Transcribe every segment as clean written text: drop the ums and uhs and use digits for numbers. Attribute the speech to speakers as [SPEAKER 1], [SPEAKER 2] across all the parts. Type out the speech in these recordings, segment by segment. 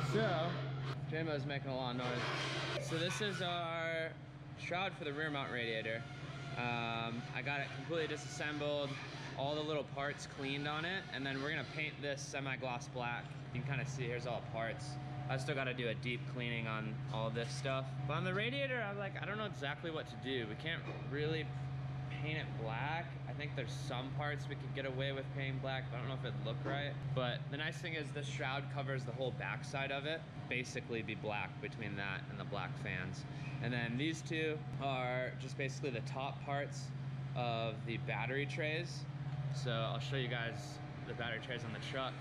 [SPEAKER 1] So, JMO's making a lot of noise. So this is our shroud for the rear mount radiator. I got it completely disassembled, all the little parts cleaned on it, and then we're gonna paint this semi-gloss black. You can kind of see, here's all the parts. I still gotta do a deep cleaning on all of this stuff. But on the radiator, I'm like, I don't know exactly what to do. We can't really paint it black. I think there's some parts we could get away with painting black, but I don't know if it'd look right. But the nice thing is this shroud covers the whole back side of it. Basically be black between that and the black fans. And then these two are just basically the top parts of the battery trays. So I'll show you guys the battery trays on the truck.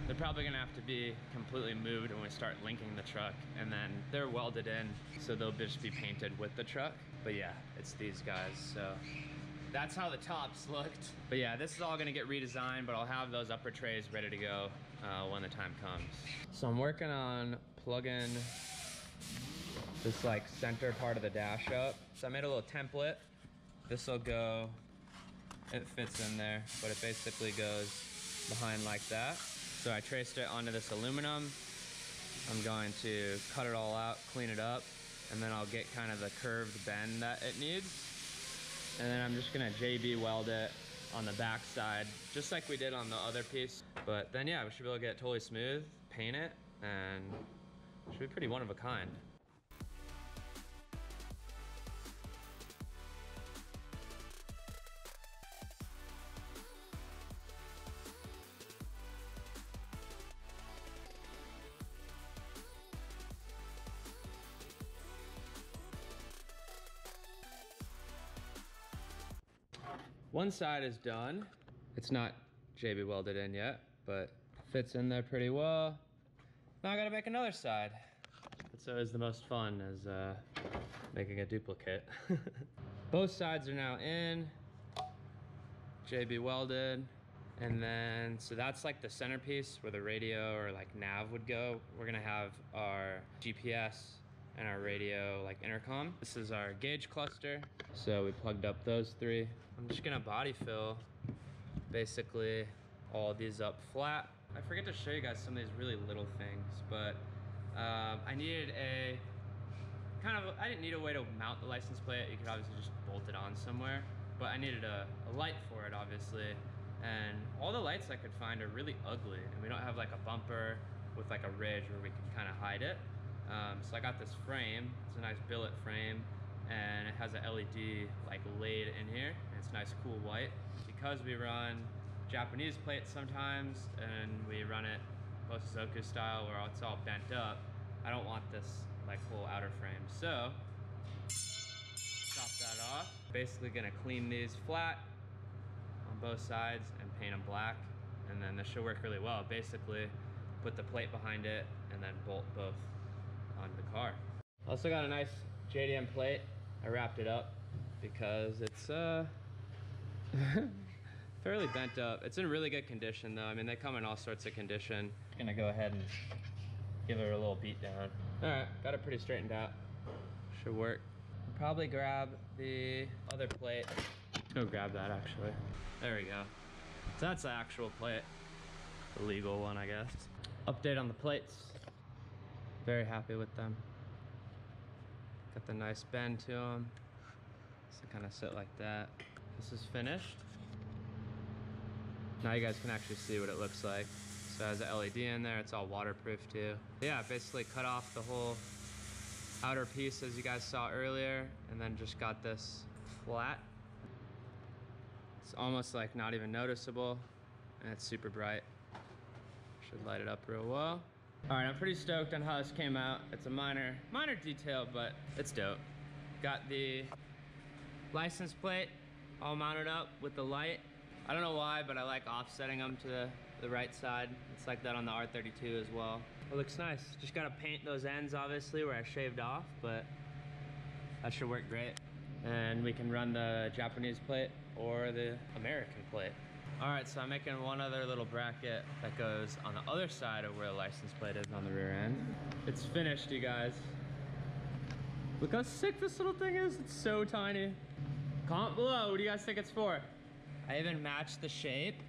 [SPEAKER 1] They're probably gonna have to be completely moved when we start linking the truck, and then they're welded in, so they'll just be painted with the truck. But yeah, it's these guys, so that's how the tops looked. But yeah, this is all gonna get redesigned, but I'll have those upper trays ready to go when the time comes. So I'm working on plugging this like center part of the dash up. So I made a little template. This will go, it fits in there, but it basically goes behind like that. So I traced it onto this aluminum. I'm going to cut it all out, clean it up, and then I'll get kind of the curved bend that it needs. And then I'm just gonna JB weld it on the back side, just like we did on the other piece. But then yeah, we should be able to get it totally smooth, paint it, and it should be pretty one of a kind. One side is done. It's not JB welded in yet, but fits in there pretty well. Now I gotta make another side. That's always the most fun, is making a duplicate. Both sides are now in, JB welded. And then, so that's like the centerpiece where the radio or like nav would go. We're gonna have our GPS and our radio like intercom. This is our gauge cluster. So we plugged up those three. I'm just gonna body fill basically all these up flat. I forget to show you guys some of these really little things, but I needed a I didn't need a way to mount the license plate. You could obviously just bolt it on somewhere, but I needed a light for it, obviously. And all the lights I could find are really ugly, and we don't have like a bumper with like a ridge where we can kind of hide it. So I got this frame. It's a nice billet frame, and it has a LED like laid in here, and it's nice cool white. Because we run Japanese plates sometimes, and we run it Bosozoku style where it's all bent up, I don't want this like whole outer frame. So chop that off. Basically gonna clean these flat on both sides and paint them black, and then this should work really well. Basically put the plate behind it and then bolt both on the car. Also got a nice JDM plate. I wrapped it up because it's fairly bent up. It's in really good condition though. I mean, they come in all sorts of condition. Gonna go ahead and give it a little beat down. All right, got it pretty straightened out. Should work. I'll probably grab the other plate. Let's go grab that actually. There we go. So that's the actual plate. The legal one, I guess. Update on the plates. Very happy with them. Got the nice bend to them. So kind of sit like that. This is finished. Now you guys can actually see what it looks like. So it has an LED in there, it's all waterproof too. Yeah, basically cut off the whole outer piece as you guys saw earlier, and then just got this flat. It's almost like not even noticeable, and it's super bright. Should light it up real well. All right, I'm pretty stoked on how this came out. It's a minor detail, but it's dope. Got the license plate all mounted up with the light. I don't know why, but I like offsetting them to the right side. It's like that on the R32 as well. It looks nice. Just gotta paint those ends, obviously, where I shaved off, but that should work great. And we can run the Japanese plate or the American plate. All right, so I'm making one other little bracket that goes on the other side of where the license plate is on the rear end. It's finished, you guys. Look how sick this little thing is. It's so tiny. Comment below, what do you guys think it's for? I even matched the shape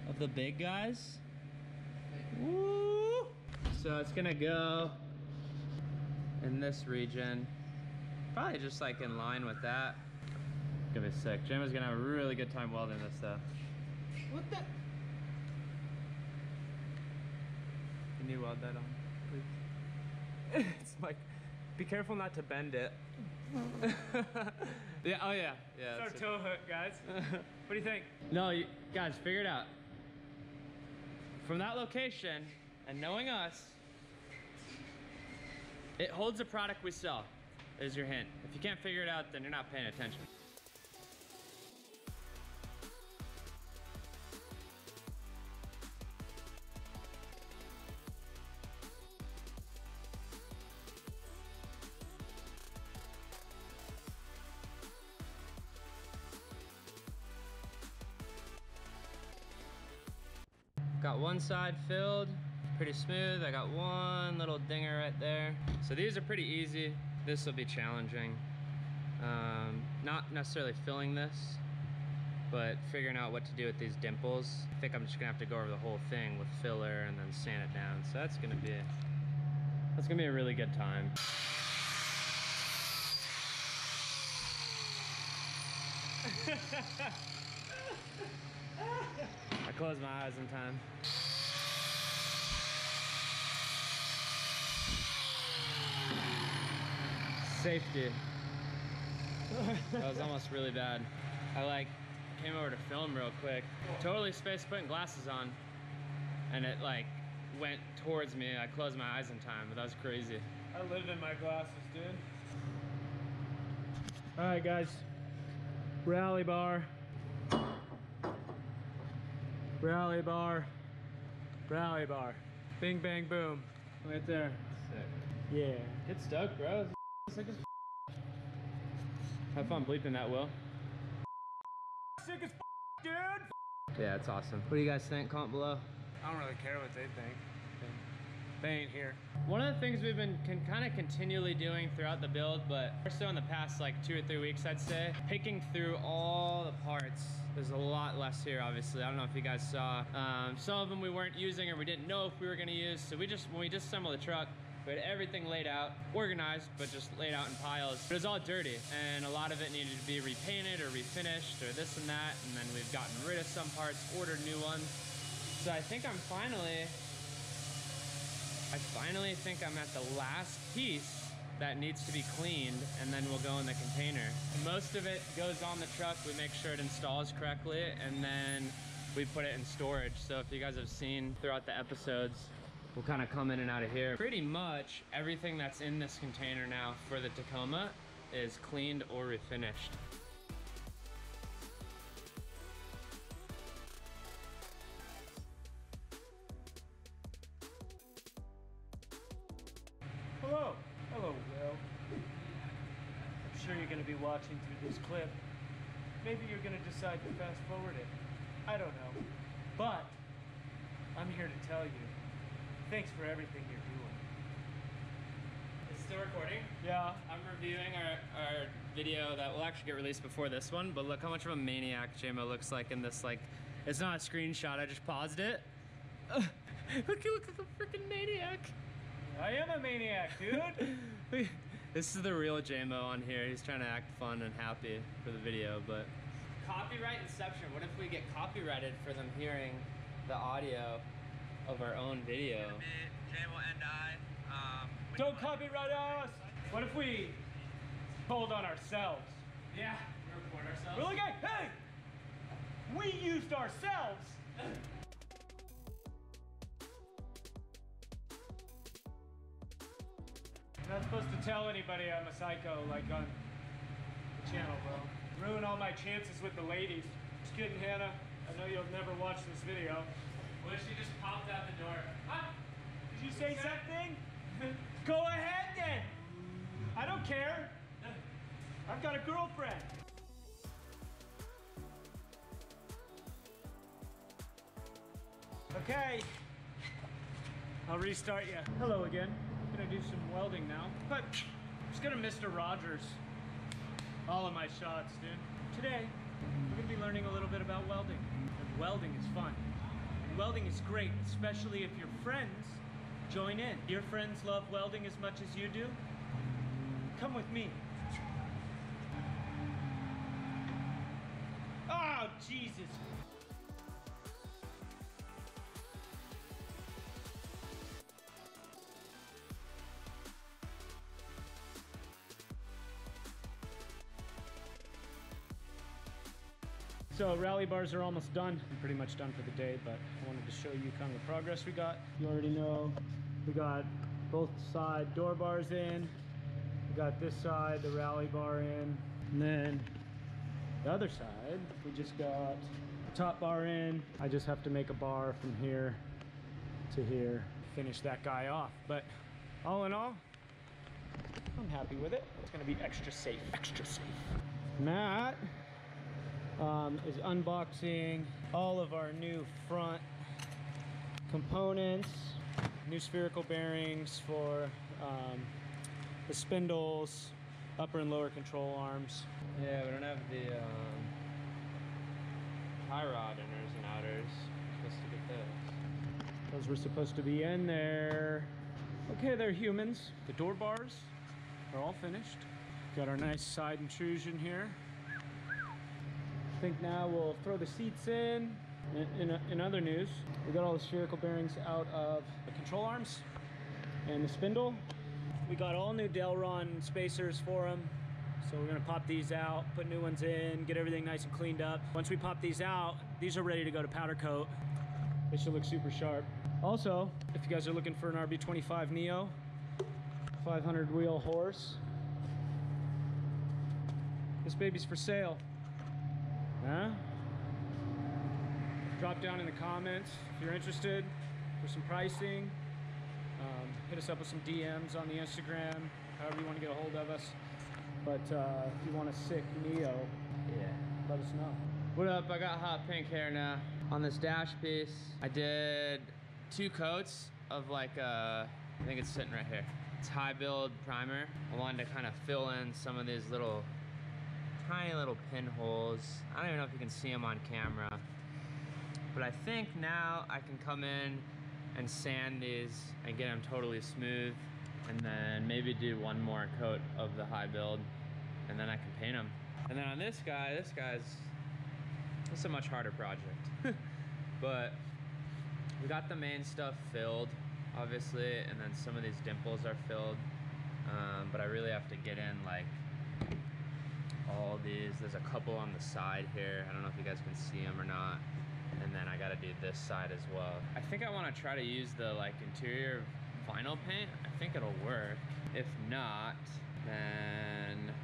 [SPEAKER 1] of the big guys. Woo! So So it's gonna go in this region. Probably just like in line with that. It's gonna be sick. Gemma's gonna have a really good time welding this stuff. What the? Can you weld that on, please? It's like, be careful not to bend it. Yeah, oh yeah. Yeah.
[SPEAKER 2] It's our tow hook, guys. What do you think?
[SPEAKER 1] No, you, guys, figure it out. From that location, and knowing us, it holds the product we sell, is your hint. If you can't figure it out, then you're not paying attention. Got one side filled, pretty smooth. I got one little dinger right there. So these are pretty easy. This will be challenging. Not necessarily filling this, but figuring out what to do with these dimples. I think I'm just gonna have to go over the whole thing with filler and then sand it down. So that's gonna be a really good time. I close my eyes in time. Safety. That was almost really bad. I like came over to film real quick. Totally spaced putting glasses on, and it like went towards me. I closed my eyes in time, but that was crazy.
[SPEAKER 2] I live in my glasses, dude. All right, guys. Rally bar. Rally bar. Rally bar. Bing, bang, boom. Right there.
[SPEAKER 1] Sick.
[SPEAKER 2] Yeah.
[SPEAKER 1] Get stoked, bro. Sick as have fun bleeping that, Will.
[SPEAKER 2] Sick as dude.
[SPEAKER 1] Yeah, it's awesome. What do you guys think? Comment below.
[SPEAKER 2] I don't really care what they think. They ain't here.
[SPEAKER 1] One of the things we've been kind of continually doing throughout the build, but more so in the past like 2 or 3 weeks, I'd say, picking through all the parts. There's a lot less here, obviously. I don't know if you guys saw. Some of them we weren't using or we didn't know if we were gonna use. So when we disassembled the truck, we had everything laid out, organized, but just laid out in piles. But it was all dirty, and a lot of it needed to be repainted or refinished or this and that, and then we've gotten rid of some parts, ordered new ones. So I think I finally think I'm at the last piece that needs to be cleaned, and then we'll go in the container. And most of it goes on the truck. We make sure it installs correctly, and then we put it in storage. So if you guys have seen throughout the episodes, we'll kind of come in and out of here. Pretty much everything that's in this container now for the Tacoma is cleaned or refinished.
[SPEAKER 2] Hello. Hello, Will. I'm sure you're going to be watching through this clip. Maybe you're going to decide to fast forward it. I don't know. But I'm here to tell you, thanks for everything you're doing.
[SPEAKER 1] It's still recording?
[SPEAKER 2] Yeah.
[SPEAKER 1] I'm reviewing our video that will actually get released before this one, but look how much of a maniac JMO looks like in this, like, it's not a screenshot, I just paused it. Look at the freaking maniac.
[SPEAKER 2] I am a maniac, dude.
[SPEAKER 1] This is the real JMO on here. He's trying to act fun and happy for the video, but copyright inception. What if we get copyrighted for them hearing the audio of our own video?
[SPEAKER 3] JMO and I.
[SPEAKER 2] Don't copyright us. What if we told on ourselves?
[SPEAKER 1] Yeah, record ourselves.
[SPEAKER 2] We're like, hey, we used ourselves. You're not supposed to tell anybody I'm a psycho, like on the channel, bro. Ruin all my chances with the ladies. Just kidding, Hannah. I know you'll never watch this video.
[SPEAKER 1] What if she just popped out the door? Huh?
[SPEAKER 2] Did you say something? Go ahead then. I don't care. I've got a girlfriend. Okay. I'll restart you. Hello again. I'm gonna do some welding now, but I'm just gonna Mr. Rogers all of my shots, dude. Today, we're gonna be learning a little bit about welding. And welding is fun. And welding is great, especially if your friends Join in. Your friends love welding as much as you do? Come with me. Oh, Jesus. So rally bars are almost done. I'm pretty much done for the day, but I wanted to show you kind of the progress we got. You already know we got both side door bars in. We got this side, the rally bar in. And then the other side, we just got the top bar in. I just have to make a bar from here to here, finish that guy off. But all in all, I'm happy with it. It's gonna be extra safe, extra safe. Matt is unboxing all of our new front components, new spherical bearings for the spindles, upper and lower control arms.
[SPEAKER 1] Yeah, we don't have the tie rod inners and outers. We're supposed to get those.
[SPEAKER 2] Those were supposed to be in there. Okay, they're humans. The door bars are all finished. Got our nice side intrusion here. I think now we'll throw the seats in. In other news, we got all the spherical bearings out of the control arms and the spindle. We got all new Delron spacers for them. So we're gonna pop these out, put new ones in, get everything nice and cleaned up. Once we pop these out, these are ready to go to powder coat. They should look super sharp. Also, if you guys are looking for an RB25 Neo, 500 wheel horse, this baby's for sale. Huh? Drop down in the comments if you're interested for some pricing. Hit us up with some DMs on the Instagram, however you want to get a hold of us. But if you want a sick Neo, yeah, let us know.
[SPEAKER 1] What up? I got hot pink hair now. On this dash piece, I did 2 coats of like I think it's sitting right here. It's high build primer. I wanted to kind of fill in some of these little tiny little pinholes. I don't even know if you can see them on camera, but I think now I can come in and sand these and get them totally smooth, and then maybe do one more coat of the high build, and then I can paint them. And then on this guy's it's a much harder project. But we got the main stuff filled, obviously, and then some of these dimples are filled, but I really have to get in like all these. There's a couple on the side here. I don't know if you guys can see them or not. And then I gotta do this side as well. I think I wanna try to use the like interior vinyl paint. I think it'll work. If not, then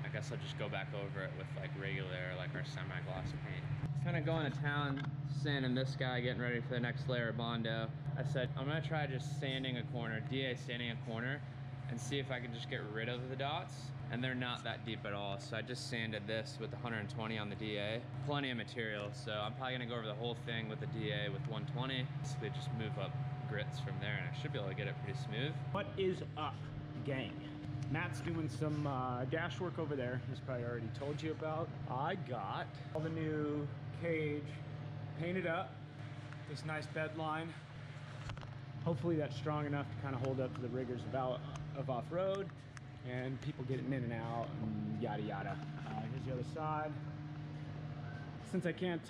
[SPEAKER 1] I guess I'll just go back over it with like regular, like our semi-gloss paint. Kind of going to town, sanding this guy, getting ready for the next layer of Bondo. I said, I'm gonna try just sanding a corner, DA sanding a corner, and see if I can just get rid of the dots. And they're not that deep at all. So I just sanded this with 120 on the DA. Plenty of material, so I'm probably gonna go over the whole thing with the DA with 120. Basically just move up grits from there, and I should be able to get it pretty smooth.
[SPEAKER 2] What is up, gang? Matt's doing some dash work over there. He's probably already told you about. I got all the new cage painted up. This nice bed line. Hopefully that's strong enough to kind of hold up to the rigors of off-road and people getting in and out and yada yada. Here's the other side. Since I can't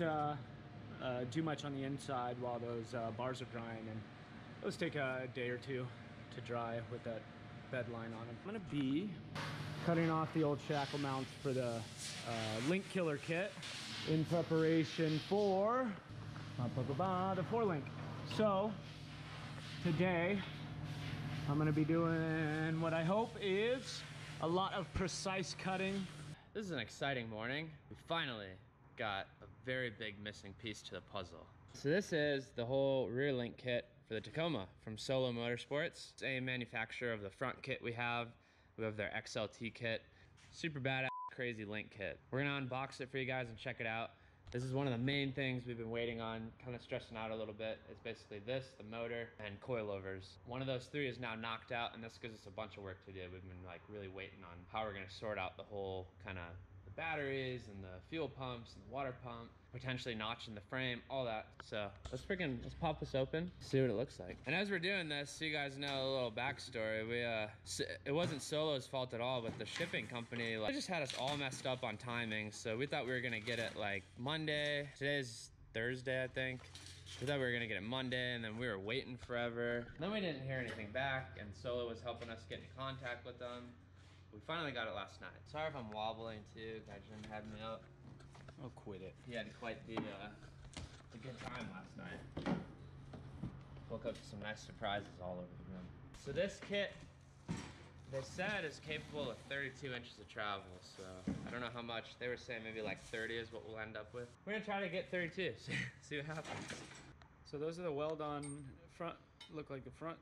[SPEAKER 2] do much on the inside while those bars are drying, and those take a day or two to dry with that bed line on them. I'm gonna be cutting off the old shackle mounts for the link killer kit in preparation for the 4-link. So today I'm gonna be doing what I hope is a lot of precise cutting.
[SPEAKER 1] This is an exciting morning. We finally got a very big missing piece to the puzzle. So this is the whole rear link kit for the Tacoma from Solo Motorsports. It's a manufacturer of the front kit we have. We have their XLT kit. Super badass, crazy link kit. We're gonna unbox it for you guys and check it out. This is one of the main things we've been waiting on, kind of stressing out a little bit. It's basically this, the motor, and coilovers. One of those 3 is now knocked out, and this gives us a bunch of work to do. We've been like really waiting on how we're gonna sort out the whole kind of the batteries and the fuel pumps and the water pump, potentially notching the frame, all that. So let's pop this open, see what it looks like. And as we're doing this, so you guys know a little backstory, it wasn't Solo's fault at all, but the shipping company, like, they just had us all messed up on timing. So we thought we were gonna get it like Monday. Today's Thursday, I think. We thought we were gonna get it Monday, and then we were waiting forever. And then we didn't hear anything back, and Solo was helping us get in contact with them. We finally got it last night. Sorry if I'm wobbling too, guy Jim had me up.
[SPEAKER 2] Oh, quit it.
[SPEAKER 1] He had quite the good time last night. Woke up to some nice surprises all over the room. So this kit, they said, is capable of 32 inches of travel, so I don't know how much. They were saying maybe like 30 is what we'll end up with. We're gonna try to get 32, see what happens.
[SPEAKER 2] So those are the weld-on front, look like the front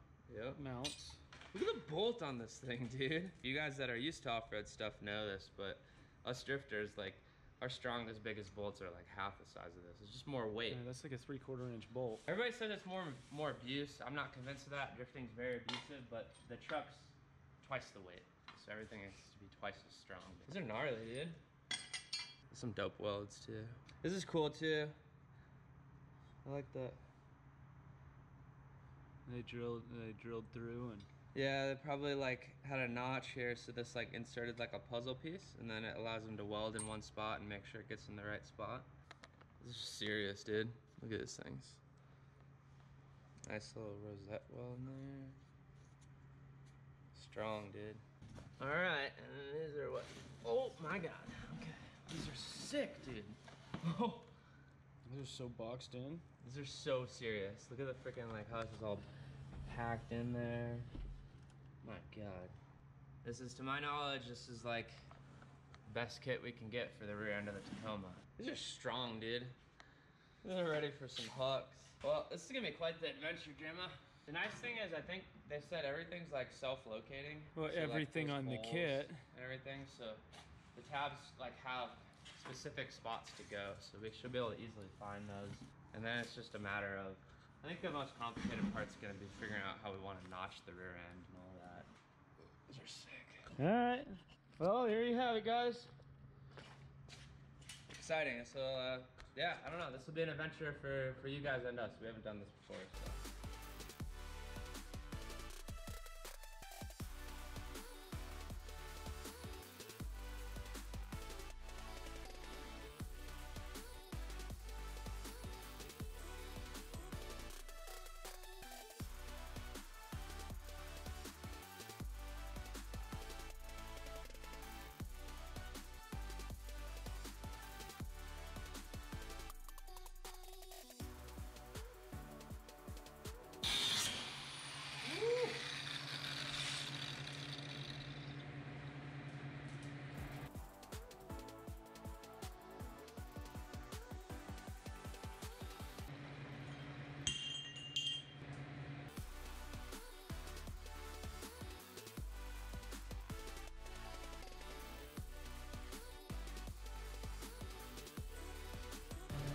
[SPEAKER 2] mounts.
[SPEAKER 1] Look at the bolt on this thing, dude. You guys that are used to off-road stuff know this, but us drifters, like, our strongest, biggest bolts are like half the size of this. It's just more weight.
[SPEAKER 2] Yeah, that's like a 3/4 inch bolt.
[SPEAKER 1] Everybody says it's more abuse. I'm not convinced of that. Drifting's very abusive, but the truck's twice the weight, so everything has to be twice as strong. These are gnarly, dude. Some dope welds too. This is cool too. I like that.
[SPEAKER 2] They drilled through, and
[SPEAKER 1] yeah, they probably like had a notch here, so this like inserted like a puzzle piece, and then it allows them to weld in one spot and make sure it gets in the right spot. This is serious, dude. Look at these things. Nice little rosette weld in there. Strong, dude. All right, and then these are what? Oh my God. Okay, these are sick, dude. Oh,
[SPEAKER 2] they're so boxed in.
[SPEAKER 1] these are so serious. Look at the freaking like how this is all packed in there. My God. This is, to my knowledge, this is like best kit we can get for the rear end of the Tacoma. These are strong, dude. These are ready for some hucks. Well, this is gonna be quite the adventure, Gemma. The nice thing is, I think they said everything's like self-locating.
[SPEAKER 2] Well,
[SPEAKER 1] so
[SPEAKER 2] everything
[SPEAKER 1] like
[SPEAKER 2] on the
[SPEAKER 1] holes
[SPEAKER 2] kit.
[SPEAKER 1] and everything, so the tabs like have specific spots to go, so we should be able to easily find those. And then it's just a matter of, I think the most complicated part's gonna be figuring out how we want to notch the rear end and all that. Those are sick.
[SPEAKER 2] All right. Well, here you have it, guys.
[SPEAKER 1] Exciting. So yeah, I don't know. This will be an adventure for you guys and us. We haven't done this before, so.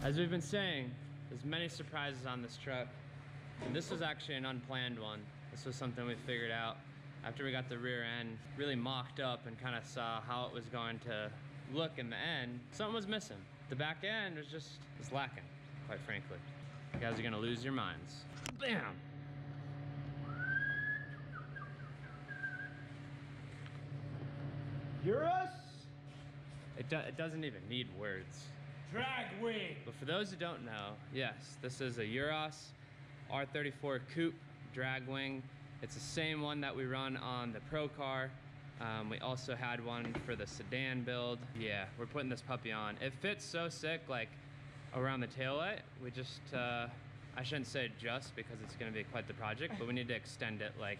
[SPEAKER 1] As we've been saying, there's many surprises on this truck. And this was actually an unplanned one. This was something we figured out after we got the rear end really mocked up and kind of saw how it was going to look in the end. Something was missing. The back end was lacking, quite frankly. You guys are gonna lose your minds. Bam!
[SPEAKER 2] Urus?
[SPEAKER 1] It doesn't even need words.
[SPEAKER 2] Drag wing.
[SPEAKER 1] But for those who don't know, yes, this is a Urus R34 Coupe drag wing. It's the same one that we run on the Pro car. We also had one for the sedan build. Yeah, we're putting this puppy on. It fits so sick, like around the taillight. We just, I shouldn't say just because it's gonna be quite the project, but we need to extend it like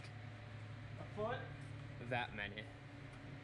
[SPEAKER 2] A foot?
[SPEAKER 1] that many.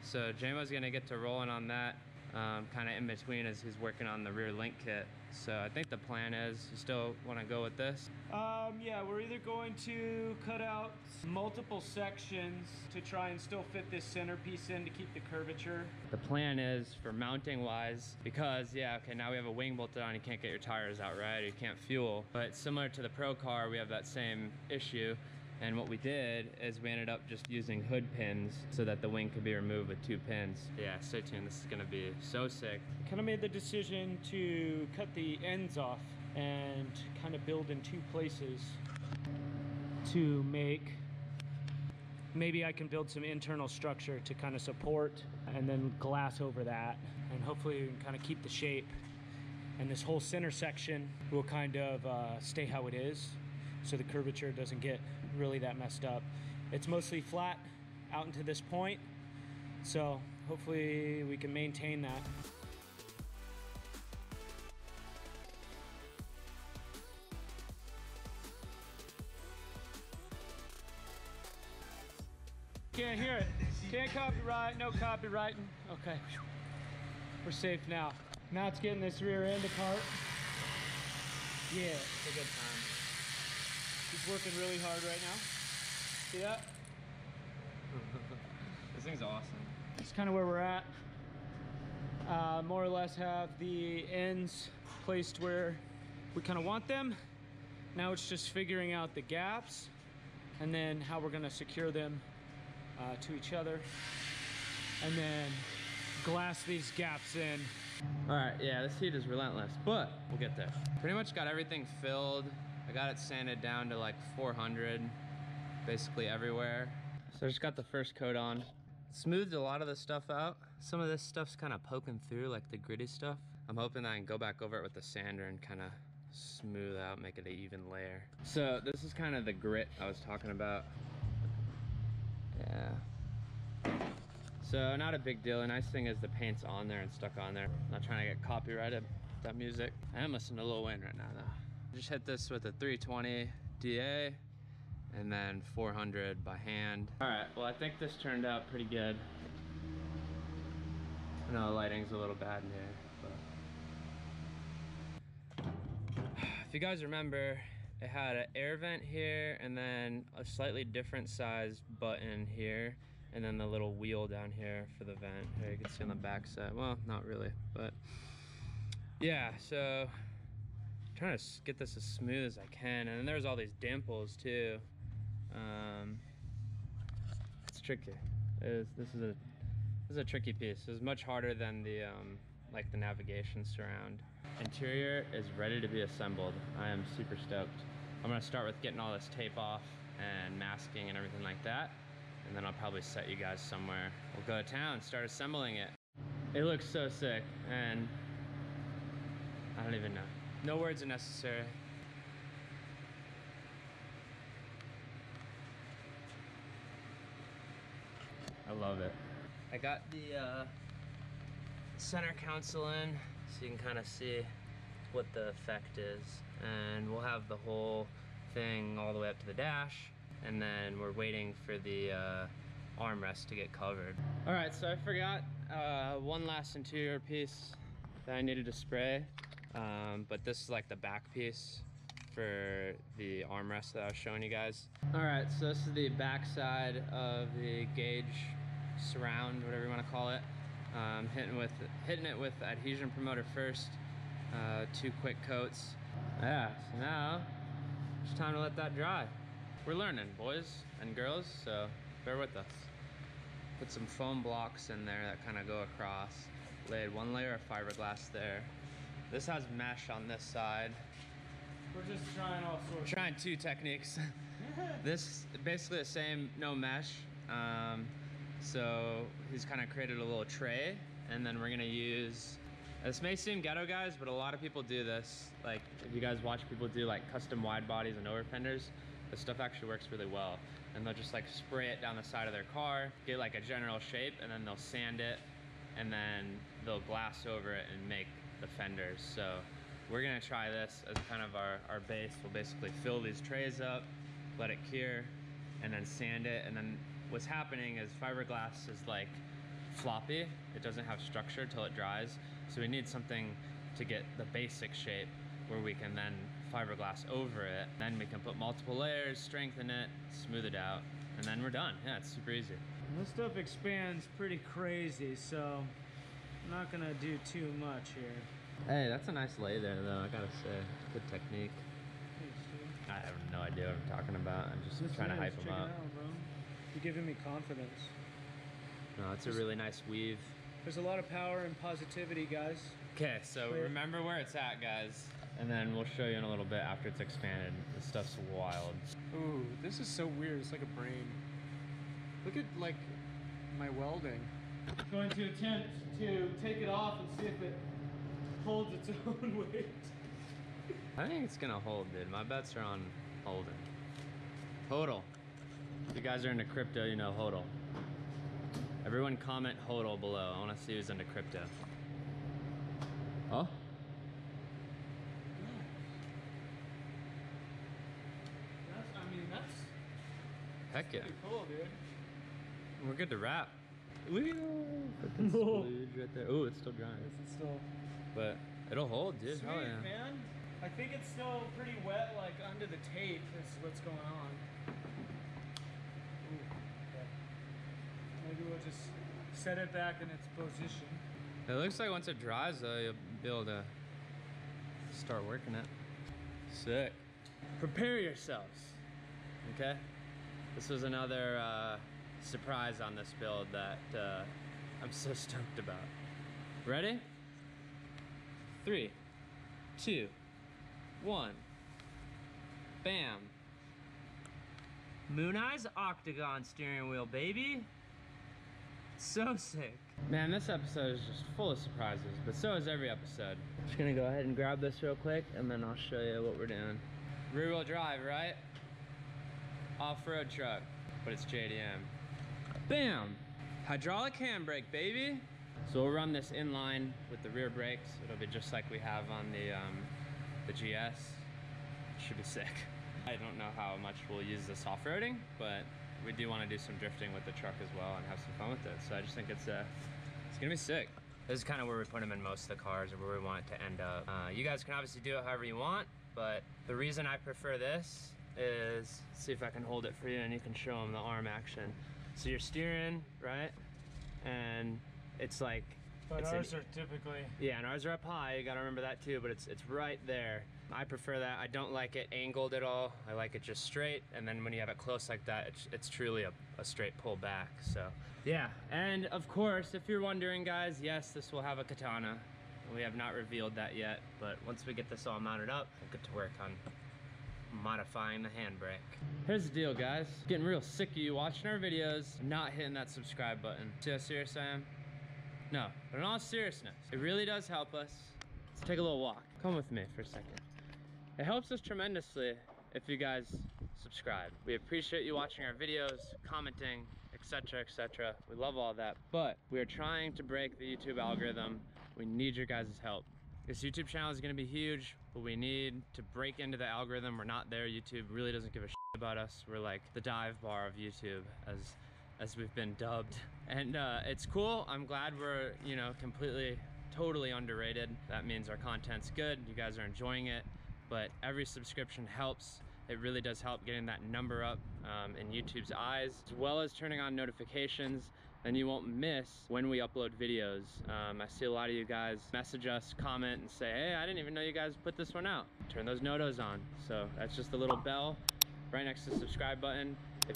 [SPEAKER 1] So JMO's gonna get to rolling on that. Kind of in between as he's working on the rear link kit. So I think the plan is, you still want to go with this?
[SPEAKER 2] Yeah, we're either going to cut out multiple sections to try and still fit this centerpiece in to keep the curvature.
[SPEAKER 1] The plan is for mounting wise, because yeah, okay, now we have a wing bolted on, you can't get your tires out, right? You can't fuel. But similar to the Pro car, we have that same issue. And what we did is we ended up just using hood pins so that the wing could be removed with 2 pins. Yeah, stay tuned, this is gonna be so sick.
[SPEAKER 2] Kind of made the decision to cut the ends off and kind of build in 2 places to make, maybe I can build some internal structure to kind of support and then glass over that. And hopefully we can kind of keep the shape. And this whole center section will kind of stay how it is, so the curvature doesn't get really that messed up. It's mostly flat out into this point, so hopefully we can maintain that. Can't hear it. Can't copyright, no copywriting. Okay, we're safe now. Now it's getting this rear end apart. Yeah,
[SPEAKER 1] It's a good time.
[SPEAKER 2] he's working really hard right now. See that?
[SPEAKER 1] This thing's awesome.
[SPEAKER 2] That's kind of where we're at. More or less have the ends placed where we kind of want them. Now it's just figuring out the gaps and then how we're gonna secure them to each other, and then glass these gaps in.
[SPEAKER 1] All right, yeah, this heat is relentless, but we'll get there. Pretty much got everything filled. I got it sanded down to like 400, basically everywhere. So I just got the first coat on. Smoothed a lot of the stuff out. Some of this stuff's kind of poking through, like the gritty stuff. I'm hoping I can go back over it with the sander and kind of smooth out, make it an even layer. So this is kind of the grit I was talking about. Yeah. So not a big deal. The nice thing is the paint's on there and stuck on there. I'm not trying to get copyrighted with that music. I am listening to Lil Wayne right now though. Just hit this with a 320 DA and then 400 by hand. All right, well I think this turned out pretty good. I know the lighting's a little bad in here, but. If you guys remember, it had an air vent here and then a slightly different size button here, and then the little wheel down here for the vent. Here you can see on the back side. Well, not really, but yeah, so I'm trying to get this as smooth as I can. And then there's all these dimples too. It's tricky. This is a tricky piece. It's much harder than the like the navigation surround. Interior is ready to be assembled. I am super stoked. I'm gonna start with getting all this tape off and masking and everything like that. And then I'll probably set you guys somewhere. We'll go to town, start assembling it. It looks so sick, and I don't even know. No words are necessary. I love it. I got the center console in, so you can kind of see what the effect is. And we'll have the whole thing all the way up to the dash. And then we're waiting for the armrest to get covered. All right, so I forgot one last interior piece that I needed to spray, but this is like the back piece for the armrest that I was showing you guys. All right, so this is the back side of the gauge surround, whatever you want to call it. Hitting it with adhesion promoter first, 2 quick coats. Yeah, so now it's time to let that dry. We're learning, boys and girls, so bear with us. Put some foam blocks in there that kind of go across. Laid 1 layer of fiberglass there. This has mesh on this side.
[SPEAKER 2] We're just trying all sorts.
[SPEAKER 1] We're trying 2 techniques. This basically the same, no mesh. So he's kind of created a little tray, and then we're gonna use, this may seem ghetto, guys, but a lot of people do this. Like, if you guys watch people do like custom wide bodies and over fenders, this stuff actually works really well. And they'll just like spray it down the side of their car, get like a general shape, and then they'll sand it, and then they'll glass over it and make the fenders. So we're gonna try this as kind of our base. We'll basically fill these trays up, let it cure, and then sand it. And then what's happening is fiberglass is like floppy. It doesn't have structure till it dries. So we need something to get the basic shape where we can then fiberglass over it. Then we can put multiple layers, strengthen it, smooth it out, and then we're done. Yeah, it's super easy.
[SPEAKER 2] This stuff expands pretty crazy, so I'm not gonna do too much here.
[SPEAKER 1] Hey, that's a nice lay there though, I gotta say. Good technique.
[SPEAKER 2] Thanks, dude.
[SPEAKER 1] I have no idea what I'm talking about. I'm just trying to hype them up.
[SPEAKER 2] Bro. You're giving me confidence.
[SPEAKER 1] No, it's a really nice weave.
[SPEAKER 2] There's a lot of power and positivity, guys.
[SPEAKER 1] Okay, so remember where it's at, guys. And then we'll show you in a little bit after it's expanded. This stuff's wild.
[SPEAKER 2] Ooh, this is so weird. It's like a brain. Look at, like, my welding. I'm going to attempt to take it off and see if it holds its own weight.
[SPEAKER 1] I think it's gonna hold, dude. My bets are on holding. Hodl. If you guys are into crypto, you know hodl. Everyone comment hodl below. I wanna see who's into crypto. Oh? Heck yeah.
[SPEAKER 2] Pretty cool, dude.
[SPEAKER 1] We're good to wrap. Freaking splooge right there. Ooh, it's still drying.
[SPEAKER 2] It's still...
[SPEAKER 1] But it'll hold, dude.
[SPEAKER 2] Sweet,
[SPEAKER 1] Hell yeah.
[SPEAKER 2] man. I think it's still pretty wet, like under the tape is what's going on. Ooh, okay. Maybe we'll just set it back in its position.
[SPEAKER 1] It looks like once it dries though, you'll be able to start working it. Sick. Prepare yourselves, okay? This was another surprise on this build that I'm so stoked about. Ready? 3, 2, 1. Bam. Moon Eyes Octagon steering wheel, baby. So sick. Man, this episode is just full of surprises, but so is every episode. Just gonna go ahead and grab this real quick, and then I'll show you what we're doing. Rear wheel drive, right? Off-road truck, but it's JDM. Bam! Hydraulic handbrake, baby! So we'll run this inline with the rear brakes. It'll be just like we have on the GS. It should be sick. I don't know how much we'll use this off-roading, but we do want to do some drifting with the truck as well and have some fun with it. So I just think it's gonna be sick. This is kind of where we put them in most of the cars, or where we want it to end up. You guys can obviously do it however you want, but the reason I prefer this is, see if I can hold it for you and you can show them the arm action. So you're steering, right? And it's like...
[SPEAKER 2] But ours are typically...
[SPEAKER 1] Yeah, and ours are up high, you gotta remember that too, but it's right there. I prefer that. I don't like it angled at all. I like it just straight, and then when you have it close like that, it's truly a straight pull back, so. Yeah, and of course, if you're wondering, guys, yes, this will have a katana. We have not revealed that yet, but once we get this all mounted up, we'll get to work on modifying the handbrake. Here's the deal, guys. Getting real sick of you watching our videos and not hitting that subscribe button. See how serious I am? No, but in all seriousness, it really does help us. Let's take a little walk. Come with me for a second. It helps us tremendously if you guys subscribe. We appreciate you watching our videos, commenting, etc., etc. We love all that, but we are trying to break the YouTube algorithm. We need your guys' help. This YouTube channel is gonna be huge, but we need to break into the algorithm. We're not there. YouTube really doesn't give a shit about us. We're like the dive bar of YouTube, as we've been dubbed. And it's cool. I'm glad we're, you know, totally underrated. That means our content's good. You guys are enjoying it, but every subscription helps. It really does help getting that number up in YouTube's eyes, as well as turning on notifications. Then you won't miss when we upload videos. I see a lot of you guys message us, comment, and say, hey, I didn't even know you guys put this one out. Turn those notos on. So that's just the little bell right next to the subscribe button.